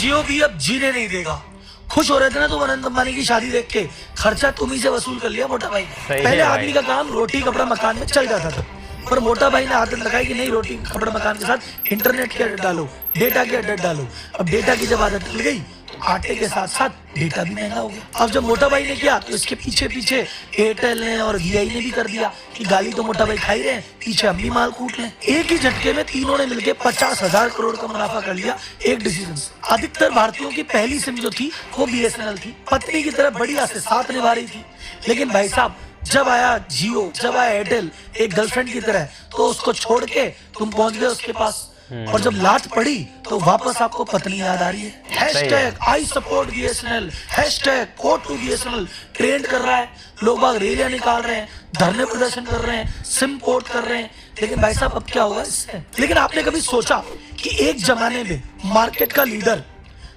जियो भी अब जीने नहीं देगा। खुश हो रहे थे ना तुम अनंत अंबानी की शादी देख के, खर्चा तुम ही से वसूल कर लिया मोटा भाई। पहले आदमी का काम रोटी कपड़ा मकान में चल जाता था, पर मोटा भाई ने आदत लगाई कि नहीं, रोटी कपड़ा मकान के साथ इंटरनेट की आदत डालो, डेटा की आदत डालो। अब डेटा की जब आदत डल गई, आटे के साथ साथ डेटा भी महंगा हो गया। अब जब मोटा भाई ने किया तो इसके पीछे पीछे एयरटेल ने और वीआई ने भी कर दिया कि गाली तो मोटा भाई खा ही रहे हैं, पीछे हम भी माल कूट लें। एक ही झटके में तीनों ने मिलकर 50,000 करोड़ का मुनाफा कर लिया एक डिसीजन से। अधिकतर भारतीयों की पहली सिम जो थी वो बीएसएनएल थी, पत्नी की तरह बढ़िया से साथ निभा रही थी। लेकिन भाई साहब जब आया जियो, जब आया एयरटेल एक गर्लफ्रेंड की तरह, तो उसको छोड़ के तुम पहुंच गए उसके पास, और जब लात पड़ी तो वापस आपको पत्नी याद आ रही है। Hashtag I support BSNL, hashtag code to BSNL trend कर रहा है। लोग बाग रैलियां निकाल रहे हैं, धरने प्रदर्शन कर रहे हैं, सिम पोर्ट कर रहे हैं। लेकिन भाई साहब अब क्या होगा इससे? लेकिन आपने कभी सोचा कि एक जमाने में मार्केट का लीडर,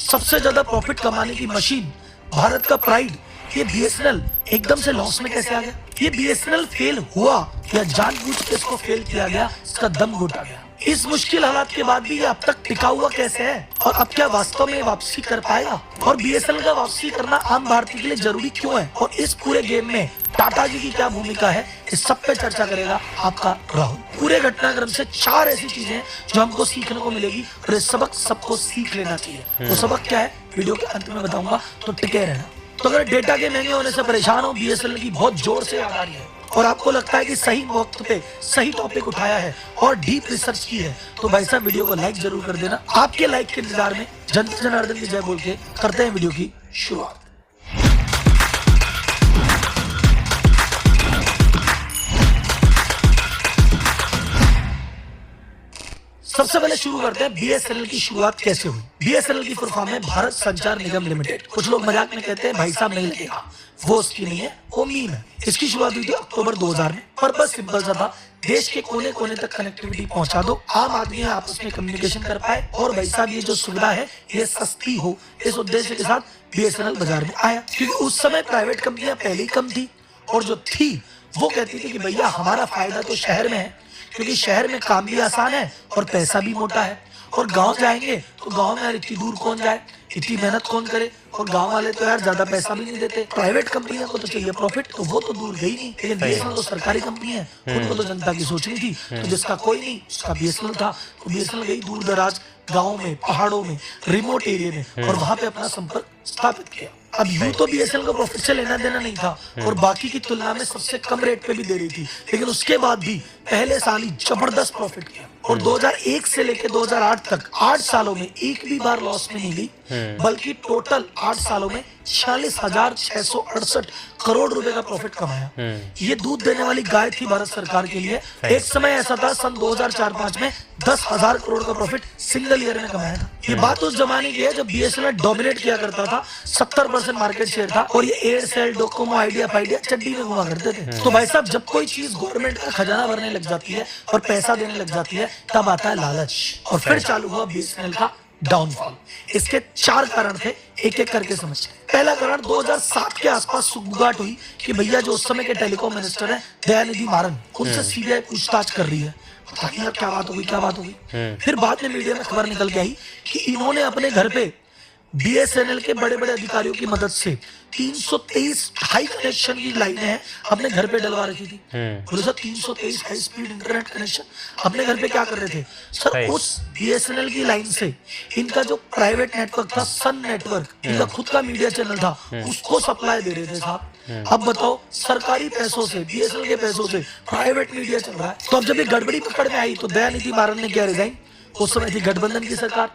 सबसे ज्यादा प्रॉफिट कमाने की मशीन, भारत का प्राइड, ये बीएसएनएल एकदम से लॉस में कैसे आ गया? ये बीएसएनएल फेल हुआ या जानबूझ के इसको फेल किया गया, इसका दम घुटा गया? इस मुश्किल हालात के बाद भी ये अब तक टिका हुआ कैसे है? और अब क्या वास्तव में वापसी कर पाएगा? और बीएसएनएल का वापसी करना आम भारतीय के लिए जरूरी क्यों है? और इस पूरे गेम में टाटा जी की क्या भूमिका है, इस सब पे चर्चा करेगा आपका राहुल। पूरे घटनाक्रम से 4 ऐसी चीजें जो हमको सीखने को मिलेगी, और ये सबक सबको सीख लेना चाहिए। तो सबक क्या है वीडियो के अंत में बताऊंगा, तो टिके रहना। तो अगर डेटा के महंगे होने से परेशान हो, बीएसएनएल की बहुत जोर से याद आ रही है, और आपको लगता है कि सही वक्त पे सही टॉपिक उठाया है और डीप रिसर्च की है, तो भाई साहब वीडियो को लाइक जरूर कर देना। आपके लाइक के इंतजार में जनता जनार्दन की जय बोल के करते हैं वीडियो की शुरुआत। सबसे पहले शुरू करते हैं बीएसएनएल की शुरुआत कैसे हुई। बीएसएनएल की फुल फॉर्म है भारत संचार निगम लिमिटेड। कुछ लोग मजाक में कहते हैं भाई साहब नहीं लगेगा, वो उसकी नहीं है, वो मीम है। इसकी शुरुआत हुई थी अक्टूबर 2000 में। पर्पस सिंपल सा था, देश के कोने कोने तक कनेक्टिविटी पहुंचा दो, आम आदमी आपस में कम्युनिकेशन कर पाए, और भाई साहब ये जो सुविधा है ये सस्ती हो। इस उद्देश्य के साथ बीएसएनएल बाजार में आया, क्योंकि उस समय प्राइवेट कंपनियां पहले ही कम थी, और जो थी वो कहती थी कि भैया हमारा फायदा तो शहर में है, क्योंकि शहर में काम भी आसान है और पैसा भी मोटा है। और गांव जाएंगे तो गांव में यार इतनी दूर कौन जाए, इतनी मेहनत कौन करे, और गांव वाले तो यार ज्यादा पैसा भी नहीं देते। प्राइवेट कंपनियों को तो चाहिए प्रॉफिट, तो वो तो दूर गई नहीं। लेकिन बीएसएनएल तो सरकारी कंपनी है, उनको तो जनता की सोचनी थी। तो जिसका कोई नहीं उसका बीएसएनएल था, तो बीएसएनएल गई दूर दराज गाँव में, पहाड़ों में, रिमोट एरिया में, और वहां पे अपना संपर्क स्थापित किया। अब यूं तो बीएसएनएल को प्रॉफिट से लेना देना नहीं था, और बाकी की तुलना में सबसे कम रेट पे भी दे रही थी, लेकिन उसके बाद भी पहले साल ही जबरदस्त प्रॉफिट किया। और 2001 से लेकर 2008 तक 8 सालों में एक भी बार लॉस में नहीं गई, बल्कि टोटल 8 सालों में 46,668 करोड़ रुपए का प्रॉफिट कमाया। ये दूध देने वाली गाय थी भारत सरकार के लिए। एक समय ऐसा था सन 2004-05 में 10,000 करोड़ का प्रॉफिट सिंगल ईयर में कमाया था। ये बात उस जमाने की है जब बीएसएनएल डोमिनेट किया करता था, 70% मार्केट शेयर था, और ये एयरसेल, डोकोमो, आइडिया फाइडिया चड्डी में घुमा करते थे। तो भाई साहब जब कोई चीज गवर्नमेंट का खजाना भरने लग जाती है और पैसा देने लग जाती है, तब आता है लालच, और फिर चालू हुआ बीएसएनएल का डाउनफॉल। इसके 4 कारण थे, एक एक करके समझते हैं। पहला कारण 2007 के आसपास सुगबुगाहट हुई कि भैया जो उस समय के टेलीकॉम मिनिस्टर हैं दयानिधि मारन, उनसे सीबीआई पूछताछ कर रही है। पता नहीं यार क्या बात होगी, क्या बात होगी। फिर बाद में मीडिया में खबर निकल के आई कि इन्होंने अपने घर पे बीएसएनएल के बड़े बड़े अधिकारियों की मदद से 323 हाई कनेक्शन की लाइनें हैं अपने घर पे डलवा रखी थी। बोले sir 323 high speed internet connection अपने घर पे क्या कर रहे थे? सर उस बीएसएनएल की लाइन से इनका जो प्राइवेट नेटवर्क था, सन नेटवर्क, इनका खुद का मीडिया चैनल था, उसको सप्लाई दे रहे थे साहब। अब बताओ, सरकारी पैसों से, बीएसएनएल के पैसों से प्राइवेट मीडिया चल रहा है। तो अब जब ये गड़बड़ी पकड़ में आई तो दयानिधि मारन ने क्या रिजाइन, उस समय थी गठबंधन की सरकार,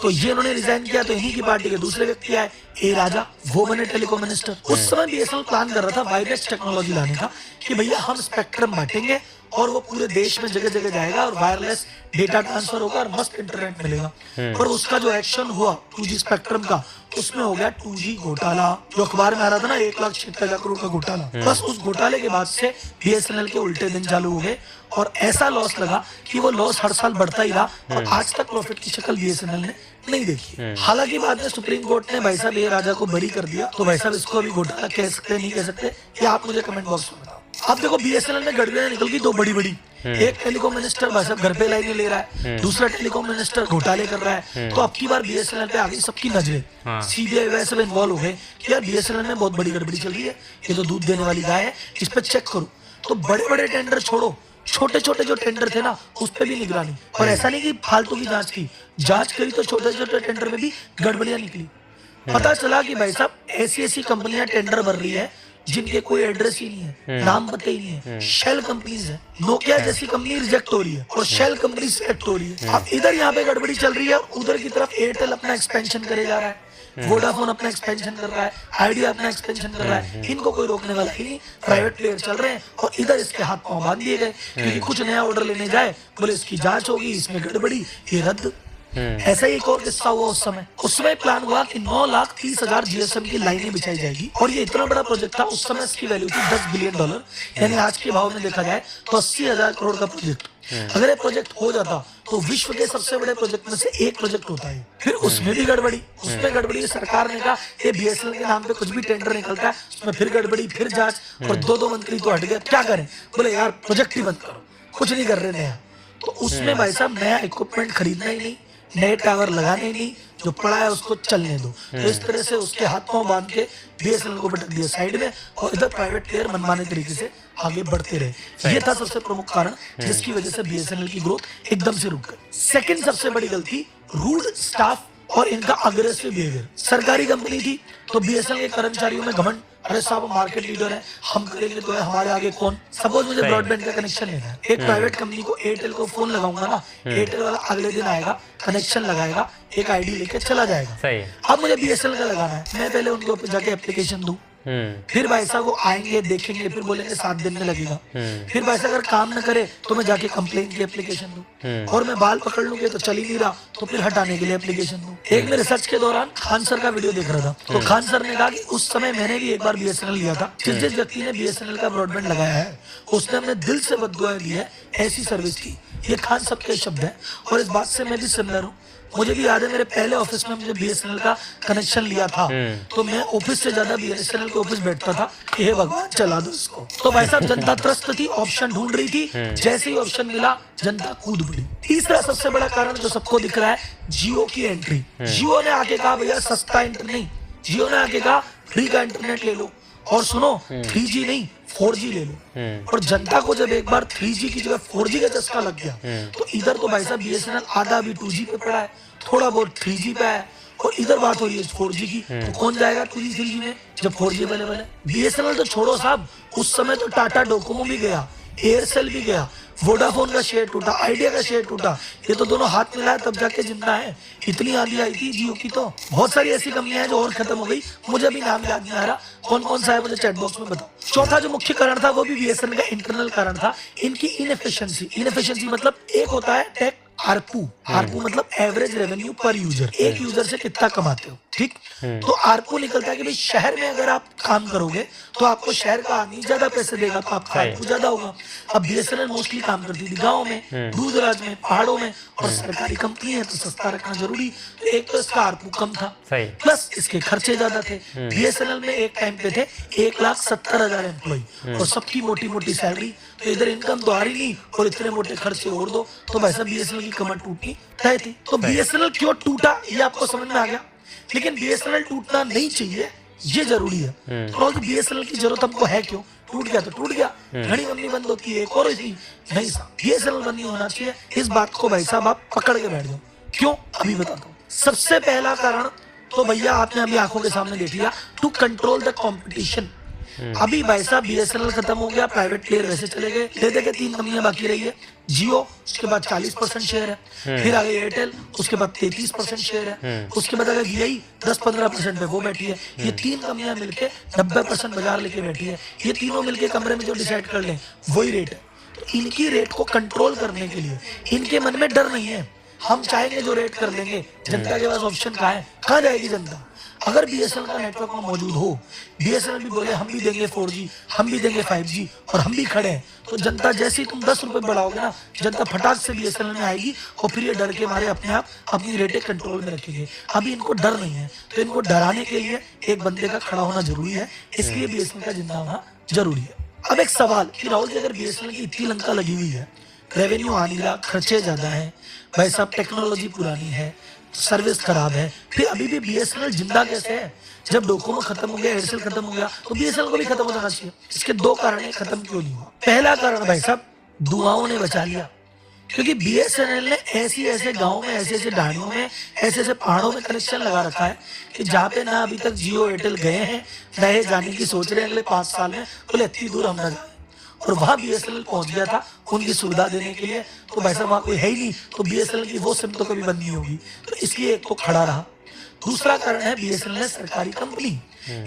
तो ये उन्होंने रिजाइन किया, तो इन्हीं की पार्टी के दूसरे व्यक्ति आए, ए राजा, वो बने टेलीकॉम मिनिस्टर। उस समय बीएसएनएल प्लान कर रहा था वायरलेस टेक्नोलॉजी लाने का, कि भैया हम स्पेक्ट्रम बांटेंगे और वो पूरे देश में जगह जगह जाएगा और वायरलेस डेटा ट्रांसफर होगा और मस्त इंटरनेट मिलेगा। पर उसका जो एक्शन हुआ 2G स्पेक्ट्रम का, उसमें हो गया 2G घोटाला, जो अखबार में आ रहा था ना 1,76,000 करोड़ का घोटाला। बस उस घोटाले के बाद से बीएसएनएल के उल्टे दिन चालू हो गए, और ऐसा लॉस लगा कि वो लॉस हर साल बढ़ता ही रहा, और आज तक प्रॉफिट की शक्ल बीएसएनएल ने नहीं देखी। हालांकि बाद में सुप्रीम कोर्ट ने भाई साहब ए राजा को बरी कर दिया, तो भाई साहब इसको अभी घोटाला कह सकते नहीं कह सकते, ये आप मुझे कमेंट बॉक्स में बताओ। अब देखो बीएसएनएल में गड़बड़ियां निकल गई दो बड़ी बड़ी। एक टेलीकॉम मिनिस्टर भाई साहब घर पे लाइनें ले रहा है, दूसरा टेलीकॉम मिनिस्टर घोटाले कर रहा है। तो अब की बार बीएसएनएल पे आ गई सबकी नजरें, सीबीआई वैसे में इन्वॉल्व हो गए कि यार बीएसएनएल में बहुत बड़ी गड़बड़ी चल रही है, ये तो दूध देने वाली गाय है, इस पे चेक करो। तो बड़े बड़े टेंडर छोड़ो, छोटे छोटे जो टेंडर थे ना उस पे भी निगरानी। और ऐसा नहीं कि फालतू की जांच करी तो छोटे छोटे टेंडर में भी गड़बड़ियां निकली। पता चला कि भाई साहब ऐसी ऐसी कंपनियां टेंडर भर रही है जिनके कोई एड्रेस ही नहीं है, नाम पता ही नहीं है, शेल कंपनीज है। नोकिया जैसी कंपनी रिजेक्ट हो रही है और शेल कंपनी सिलेक्ट हो रही है। अब इधर यहाँ पे गड़बड़ी चल रही है, उधर की तरफ एयरटेल अपना एक्सपेंशन करे जा रहा है, वोडाफोन अपना एक्सपेंशन कर रहा है, आइडिया अपना एक्सपेंशन कर रहा है। इनको कोई रोकने वाला ही नहीं, प्राइवेट प्लेयर चल रहे हैं और इधर इसके हाथ पांव बांध दिए गए क्योंकि कुछ नया ऑर्डर लेने जाए बोले इसकी जांच होगी, इसमें गड़बड़ी, ये रद्द। ऐसा ही एक और किस्सा हुआ उस समय प्लान हुआ कि 9,30,000 जीएसएम की लाइनें बिछाई जाएगी और ये इतना बड़ा प्रोजेक्ट था। उस समय इसकी वैल्यू थी $10 बिलियन, यानी आज के भाव में देखा जाए तो 80,000 करोड़ का प्रोजेक्ट। अगर ये प्रोजेक्ट हो जाता तो विश्व के सबसे बड़े प्रोजेक्ट में से एक प्रोजेक्ट होता है। फिर उसमें भी गड़बड़ी, सरकार ने कहा ये बीएसएनएल के नाम पे कुछ भी टेंडर निकलता है उसमें फिर गड़बड़ी, फिर जांच, और दो मंत्री तो हट गए। क्या करें, बोले यार प्रोजेक्ट ही बंद करो, कुछ नहीं कर रहे नया। तो उसमें भाई साहब नया इक्विपमेंट खरीदना ही नहीं, नए टावर लगाने नहीं, जो पड़ा है उसको चलने दो। तो इस तरह से उसके हाथ पांव बांध के बीएसएनएल को पटक दिया साइड में और इधर प्राइवेट प्लेयर मनमाने तरीके से आगे बढ़ते रहे। ये था सबसे प्रमुख कारण जिसकी वजह से बीएसएनएल की ग्रोथ एकदम से रुक गई। सेकंड सबसे बड़ी गलती, रूड स्टाफ और इनका अग्रेसिव बिहेवियर। सरकारी कंपनी थी तो बीएसएनएल के कर्मचारियों में घमंड, अरे साहब मार्केट लीडर है, हम करेंगे तो है, हमारे आगे कौन। सपोज मुझे ब्रॉडबैंड का कनेक्शन लेना है, एक प्राइवेट कंपनी को एयरटेल को फोन लगाऊंगा ना, एयरटेल वाला अगले दिन आएगा, कनेक्शन लगाएगा, एक आईडी लेके चला जाएगा। अब मुझे बीएसएनएल का लगाना है, मैं पहले उनके ऊपर जाके एप्लीकेशन दूं, फिर भाई साहब वो आएंगे देखेंगे, फिर बोलेंगे 7 दिन में लगेगा। फिर भाई साहब अगर काम न करे तो मैं जाके कंप्लेंट की एप्लीकेशन दूं, और मैं बाल पकड़ लूंगे तो चल ही नहीं रहा तो फिर हटाने के लिए एप्लीकेशन दूं। एक मैं रिसर्च के दौरान खान सर का वीडियो देख रहा था, तो खान सर ने कहा कि उस समय मैंने भी एक बार बीएसएनएल लिया था। जिस व्यक्ति ने बीएसएनएल का ब्रॉडबैंड लगाया है उसने अपने दिल से बददुआएं दी है ऐसी सर्विस की। ये खान साहब के शब्द है और इस बात से मैं भी सिमिलर हूँ। मुझे भी याद है मेरे पहले ऑफिस में मुझे बीएसएनएल का कनेक्शन लिया था तो मैं ऑफिस से ज्यादा बीएसएनएल के ऑफिस बैठता था, हे भगवान चला दो इसको। तो भाई साहब जनता त्रस्त थी, ऑप्शन ढूंढ रही थी, जैसे ही ऑप्शन मिला जनता कूद पड़ी। तीसरा सबसे बड़ा कारण जो सबको दिख रहा है, जियो की एंट्री। जियो ने आके कहा भैया सस्ता इंटरनेट नहीं, जियो ने आके कहा फ्री का इंटरनेट ले लो, और सुनो 3G नहीं 4G ले लो। और जनता को जब एक बार 3G की जगह 4G का चस्का लग गया तो इधर तो भाई साहब बीएसएनएल आधा भी 2G पे पड़ा है, थोड़ा बहुत 3G पे है, और इधर बात हो रही है 4G की। तो कौन जाएगा 2G 3G में जब 4G अवेलेबल है। बीएसएनएल तो छोड़ो साहब, उस समय तो टाटा डोकोमो भी गया, एयरसेल भी गया, वोडाफोन का शेयर टूटा, आइडिया का शेयर टूटा, ये तो दोनों हाथ मिलाए तब जाके जिंदा है। इतनी आंधी आई थी जियो की, तो बहुत सारी ऐसी कंपनियां हैं जो और खत्म हो गई, मुझे भी नाम याद नहीं आ रहा कौन कौन सा है, मुझे चैट बॉक्स में बताओ। चौथा जो मुख्य कारण था वो भी बीएसएनएल का इंटरनल कारण था, इनकी इनएफिशिएंसी। मतलब एक होता है टेक आरपू मतलब एवरेज रेवेन्यू पर यूजर, एक यूजर से कितना कमाते हो, ठीक। तो आरपू निकलता है कि भाई शहर में अगर आप काम करोगे तो आपको शहर का आदमी ज्यादा पैसे देगा तो आपका आरपू ज्यादा होगा। अब बीएसएनएल मोस्टली काम करती थी गाँव में, दूर दराज में, पहाड़ों में, और सरकारी कंपनी है तो सस्ता रखना जरूरी। तो एक तो इसका आरपू कम था, प्लस इसके खर्चे ज्यादा थे। बीएसएनएल में एक टाइम पे थे 1,70,000 एम्प्लॉय और सबकी मोटी मोटी सैलरी, तो इधर इनकम तो आ रही नहीं और इतने मोटे खर्चे और दो, तो भाई साहब बीएसएनएल की कमर टूटनी तय थी। तो बीएसएनएल क्यों टूटा ये आपको समझ में आ गया, लेकिन बीएसएनएल टूटना नहीं चाहिए ये जरूरी है। तो बीएसएनएल की जरूरत हमको है क्यों, टूट गया तो टूट गया, घड़ी बंदी बंद होती है एक और नहीं साहब, बीएसएनएल बंद नहीं होना चाहिए। इस बात को भाई साहब आप पकड़ के बैठ जाओ। क्यों अभी बताता हूँ। सबसे पहला कारण तो भैया आपने अभी आंखों के सामने देख लिया, टू कंट्रोल द कॉम्पिटिशन। अभी भाई साहब बीएसएनएल खत्म हो गया, प्राइवेट प्लेयर वैसे चले गए, दे के 3 कंपनियां बाकी रही है, जियो उसके बाद 40% शेयर है, फिर आ गई एयरटेल उसके बाद 33% शेयर है, उसके बाद अगर वीआई 10-15% पे वो बैठी है। ये 3 कंपनियां मिलके 90% बाजार लेके बैठी है। ये तीनों मिलके कमरे में जो डिसाइड कर लें वही रेट है। तो इनकी रेट को कंट्रोल करने के लिए इनके मन में डर नहीं है, हम चाहेंगे जो रेट कर लेंगे। जनता के पास ऑप्शन कहाँ है, कहाँ जाएगी जनता। अगर बीएसएनएल का नेटवर्क में मौजूद हो, बीएसएनएल भी बोले हम भी देंगे 4G, हम भी देंगे 5G और हम भी खड़े हैं, तो जनता जैसे ही तुम 10 रुपए बढ़ाओगे ना, जनता फटाक से बीएसएनएल में आएगी और फिर ये डर के मारे अपने आप अपनी रेटें कंट्रोल में रखेंगे। अभी इनको डर नहीं है, तो इनको डराने के लिए एक बंदे का खड़ा होना जरूरी है, इसलिए बीएसएनएल का जिंदा होना जरूरी है। अब एक सवाल कि राहुल जी, अगर बीएसएनएल की इतनी लंका लगी हुई है, रेवेन्यू आ नहीं रहा, खर्चे ज्यादा है, भाई साहब टेक्नोलॉजी पुरानी है, सर्विस खराब है, फिर अभी भी बीएसएनएल जिंदा कैसे है? जब डोकोमो खत्म हो गया, एयरसेल खत्म हो गया, तो बीएसएनएल को भी खत्म हो जाना चाहिए। इसके दो कारण है खत्म क्यों नहीं हुआ। पहला कारण भाई साहब, दुआओं ने बचा लिया, क्योंकि बीएसएनएल ने ऐसे गांव में, ऐसे डाणियों में, ऐसे पहाड़ों में कनेक्शन लगा रखा है कि जहाँ पे ना अभी तक जियो एयरटेल गए हैं, ना ये जाने की सोच रहे हैं अगले 5 साल में, बोले इतनी दूर हम ना जाए, और वहां बीएसएनएल पहुंच गया था उनकी सुविधा देने के लिए। तो भाई साहब वहां कोई है ही नहीं, तो बीएसएनएल की वो सिम तो कभी बंद नहीं होगी, तो इसलिए एक तो खड़ा रहा। दूसरा कारण है बीएसएनएल सरकारी कंपनी,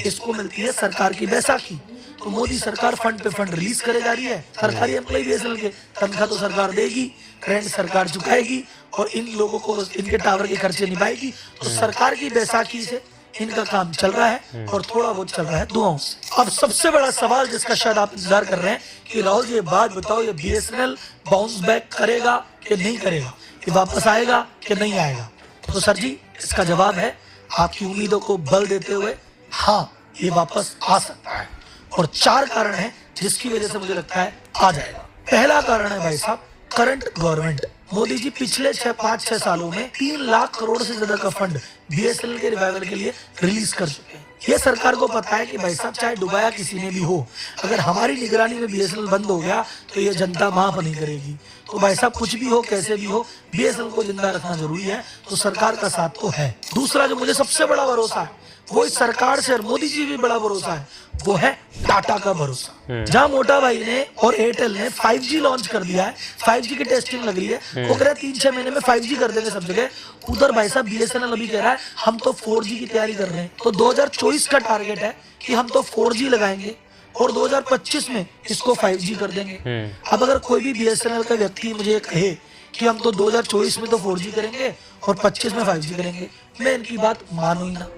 इसको मिलती है सरकार की बैसाखी, तो मोदी सरकार फंड पे फंड रिलीज करे जा रही है। सरकारी एम्प्लॉय बीएसएनएल के तनख्वाह तो सरकार देगी, रेंट सरकार चुकाएगी, और इन लोगों को इनके टावर के खर्चे निभाएगी। तो सरकार की बैसाखी से इनका काम चल रहा है, और थोड़ा बहुत चल रहा है दुआओं से। अब सबसे बड़ा सवाल जिसका शायद आप इंतजार कर रहे हैं कि राहुल जी, ये बात बताओ, ये बीएसएनएल बाउंस बैक करेगा कि नहीं करेगा, ये वापस आएगा कि नहीं आएगा? तो सर जी, इसका जवाब है आपकी उम्मीदों को बल देते हुए, हाँ, ये वापस आ सकता है, और 4 कारण हैं जिसकी वजह से मुझे लगता है आ जाएगा। पहला कारण है भाई साहब, करंट गवर्नमेंट। मोदी जी पिछले 5-6 सालों में 3 लाख करोड़ से ज्यादा का फंड बीएसएनएल के रिवाइवल के लिए रिलीज कर चुके हैं। ये सरकार को पता है कि भाई साहब चाहे डुबाया किसी ने भी हो, अगर हमारी निगरानी में बीएसएनएल बंद हो गया तो ये जनता माफ नहीं करेगी। तो भाई साहब कुछ भी हो, कैसे भी हो, बीएसएनएल को जिंदा रखना जरूरी है, तो सरकार का साथ तो है। दूसरा जो मुझे सबसे बड़ा भरोसा है, वो इस सरकार से और मोदी जी भी बड़ा भरोसा है, वो है टाटा का भरोसा। जहां मोटा भाई ने और एयरटेल ने 5G लॉन्च कर दिया है, 5G की टेस्टिंग लग रही है, वो कह रहा है 3-6 महीने में 5G कर देंगे सब जगह। उधर भाई साहब बीएसएनएल अभी कह रहा है हम तो 4G की तैयारी कर रहे हैं। तो 2024 का टारगेट है कि हम तो 4G लगाएंगे, और 2025 में इसको 5G कर देंगे। अब अगर कोई भी बीएसएनएल का व्यक्ति मुझे कहे कि हम तो 2024 में तो 4G करेंगे और 25 में 5G करेंगे, मैं इनकी बात मानू ही ना।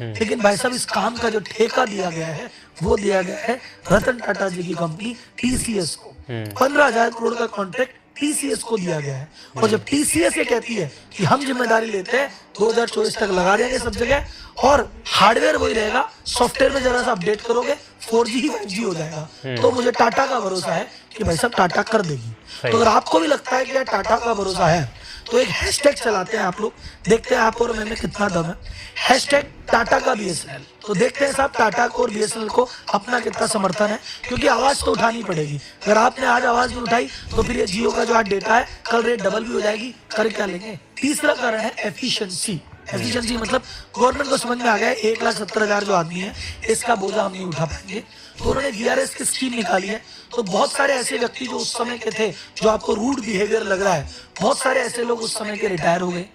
लेकिन भाई साहब, इस काम का जो ठेका दिया गया है, वो दिया गया है रतन टाटा जी की कंपनी टीसीएस को। 15,000 करोड़ का कॉन्ट्रैक्ट टीसीएस को दिया गया है, और जब टीसीएस ये कहती है कि हम जिम्मेदारी लेते हैं, 2024 तक लगा देंगे सब जगह, और हार्डवेयर वही रहेगा, सॉफ्टवेयर में जरा सा अपडेट करोगे 4G ही 5G हो जाएगा, तो मुझे टाटा का भरोसा है कि भाई साहब टाटा कर देगी। तो अगर आपको भी लगता है कि यार टाटा का भरोसा है, तो एक हैशटैग चलाते हैं आप लोग, देखते हैं आप और मैं में कितना दम है। हैशटैग टाटा का बीएसएनएल, तो देखते हैं साहब टाटा को और बीएसएनएल को अपना कितना समर्थन है, क्योंकि आवाज तो उठानी पड़ेगी। अगर आपने आज आवाज नहीं उठाई तो फिर ये जियो का जो आज डेटा है, कल रेट डबल भी हो जाएगी, कर क्या लेंगे। तीसरा कारण है एफिशिएंसी। एफिशिएंसी मतलब गवर्नमेंट को समझ में आ गया 1,70,000 जो आदमी है, इसका बोझा हम नहीं उठा पाएंगे, तो उन्होंने वीआरएस की स्कीम निकाली है। तो बहुत सारे ऐसे व्यक्ति जो उस समय के थे, जो आपको रूड बिहेवियर लग रहा है, बहुत सारे ऐसे लोग उस समय के रिटायर हो गए।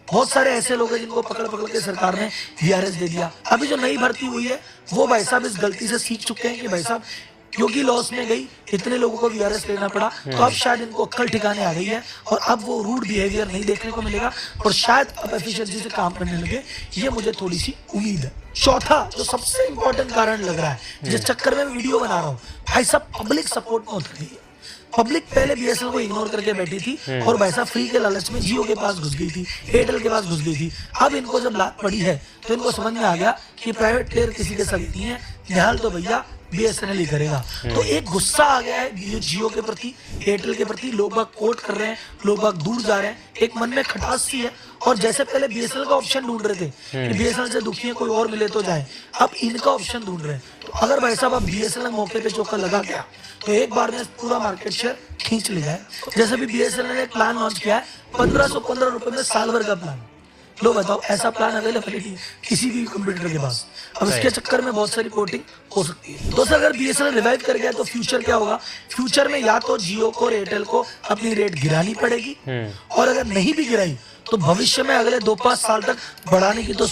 बहुत सारे ऐसे लोग हैं जिनको पकड़ के सरकार ने वीआरएस दे दिया। अभी जो नई भर्ती हुई है, वो भाई साहब इस गलती से सीख चुके हैं कि भाई साहब क्योंकि लॉस में गई, इतने लोगों को वीआरएस लेना पड़ा, तो अब शायद इनको अक्ल ठिकाने आ गई है, और अब वो रूड बिहेवियर नहीं देखने को मिलेगा, और शायद अब एफिशिएंसी से काम करने लगे। ये मुझे थोड़ी सी उम्मीद है। चौथा जो सबसे इंपॉर्टेंट कारण लग रहा है, जिस चक्कर में वीडियो बना रहा हूँ, भाई साहब पब्लिक सपोर्ट में उतर गई है। पब्लिक पहले बीएसएनएल को इग्नोर करके बैठी थी, और भाई साहब फ्री के लालच में जियो के पास घुस गई थी, एयरटेल के पास घुस गई थी। अब इनको जब लात पड़ी है, तो इनको समझ में आ गया कि प्राइवेट प्लेयर किसी के साथ नहीं है, निहाल तो भैया बीएसएनएल ही करेगा। तो एक गुस्सा आ गया है जियो के प्रति, एयरटेल के प्रति, लोग बाग कोट कर रहे हैं, लोग बाग दूर जा रहे हैं, एक मन में खटास सी है। और जैसे पहले बीएसएनएल का ऑप्शन ढूंढ रहे थे कि बीएसएनएल से दुखी है, कोई और मिले तो जाए, अब इनका ऑप्शन ढूंढ रहे हैं। तो अगर भाई साहब अब बीएसएनएल मौके पे चौका लगा गया, तो एक बार में पूरा मार्केट शेयर खींच लिया है। जैसे भी बीएसएनएल ने एक प्लान लॉन्च किया है, 1515 रुपए में साल भर का प्लान। लो बताओ, ऐसा प्लान अवेलेबिलिटी है किसी भी कंप्यूटर के पास। अब इसके चक्कर में बहुत सारी पोर्टिंग हो सकती है। दोस्तों, अगर बीएसएनएल रिवाइव कर गया तो फ्यूचर क्या होगा? फ्यूचर में या तो जियो को और एयरटेल को अपनी रेट गिरानी पड़ेगी, और अगर नहीं भी गिराई तो भविष्य में अगले 2-5 साल तक बढ़ाने की तो